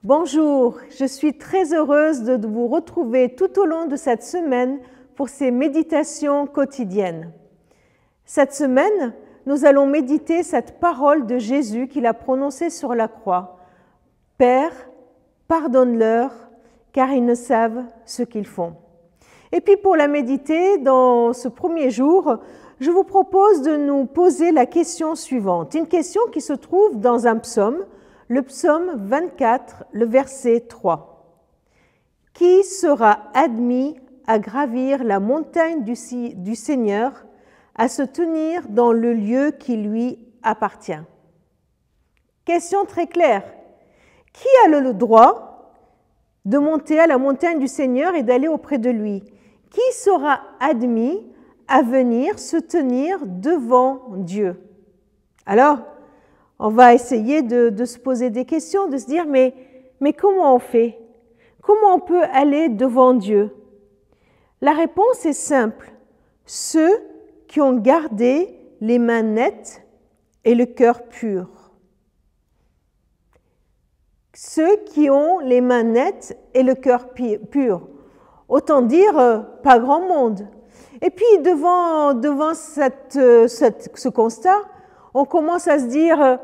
Bonjour, je suis très heureuse de vous retrouver tout au long de cette semaine pour ces méditations quotidiennes. Cette semaine, nous allons méditer cette parole de Jésus qu'il a prononcée sur la croix. « Père, pardonne-leur, car ils ne savent ce qu'ils font. » Et puis pour la méditer, dans ce premier jour, je vous propose de nous poser la question suivante. Une question qui se trouve dans un psaume, le psaume 24, le verset 3. « Qui sera admis à gravir la montagne du Seigneur, à se tenir dans le lieu qui lui appartient ?» Question très claire. Qui a le droit de monter à la montagne du Seigneur et d'aller auprès de lui? Qui sera admis à venir se tenir devant Dieu? Alors, on va essayer de se poser des questions, de se dire, mais comment on fait? Comment on peut aller devant Dieu? La réponse est simple. Ceux qui ont gardé les mains nettes et le cœur pur. Ceux qui ont les mains nettes et le cœur pur. Autant dire, pas grand monde. Et puis, devant ce constat, on commence à se dire,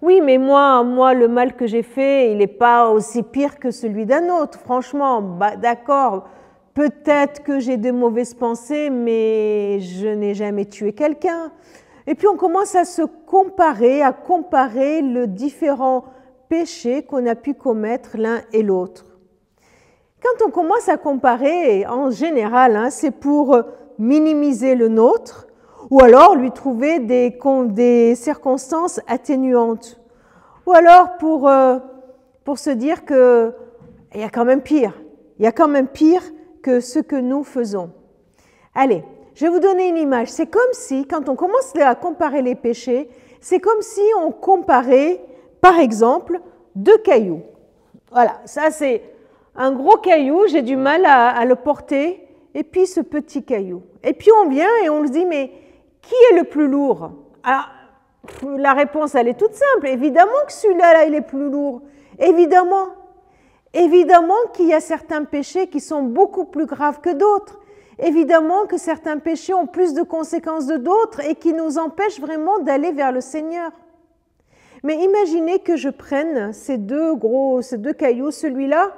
oui, mais moi, le mal que j'ai fait, il n'est pas aussi pire que celui d'un autre. Franchement, d'accord, peut-être que j'ai de mauvaises pensées, mais je n'ai jamais tué quelqu'un. Et puis, on commence à se comparer, à comparer les différents péchés qu'on a pu commettre l'un et l'autre. Quand on commence à comparer, en général, c'est pour minimiser le nôtre, ou alors lui trouver des circonstances atténuantes, ou alors pour se dire qu'il y a quand même pire, que ce que nous faisons. Allez, je vais vous donner une image. C'est comme si, quand on commence à comparer les péchés, c'est comme si on comparait, par exemple, deux cailloux. Voilà, ça c'est un gros caillou, j'ai du mal à le porter, et puis ce petit caillou. Et puis on vient et on se dit, mais qui est le plus lourd? Alors, la réponse, elle est toute simple. Évidemment que celui-là, il est plus lourd. Évidemment qu'il y a certains péchés qui sont beaucoup plus graves que d'autres. Évidemment que certains péchés ont plus de conséquences que d'autres et qui nous empêchent vraiment d'aller vers le Seigneur. Mais imaginez que je prenne ces deux cailloux, celui-là,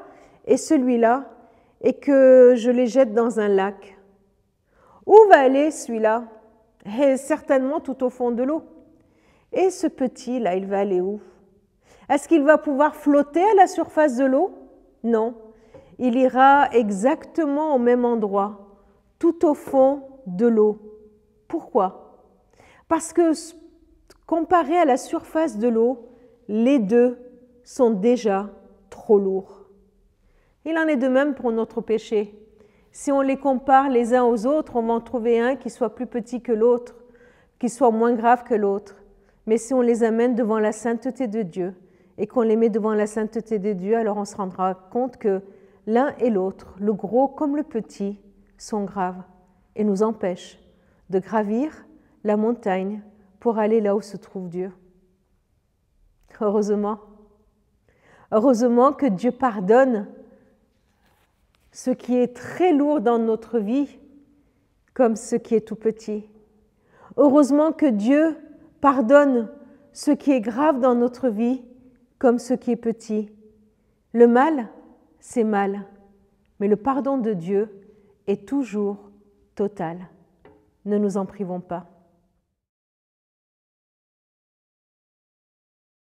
et que je les jette dans un lac. Où va aller celui-là? Certainement tout au fond de l'eau. Et ce petit-là, il va aller où? Est-ce qu'il va pouvoir flotter à la surface de l'eau? Non. Il ira exactement au même endroit, tout au fond de l'eau. Pourquoi? Parce que comparé à la surface de l'eau, les deux sont déjà trop lourds. Il en est de même pour notre péché. Si on les compare les uns aux autres, on va en trouver un qui soit plus petit que l'autre, qui soit moins grave que l'autre. Mais si on les amène devant la sainteté de Dieu et qu'on les met devant la sainteté de Dieu, alors on se rendra compte que l'un et l'autre, le gros comme le petit, sont graves et nous empêchent de gravir la montagne pour aller là où se trouve Dieu. Heureusement que Dieu pardonne ce qui est très lourd dans notre vie, comme ce qui est tout petit. Heureusement que Dieu pardonne ce qui est grave dans notre vie, comme ce qui est petit. Le mal, c'est mal, mais le pardon de Dieu est toujours total. Ne nous en privons pas.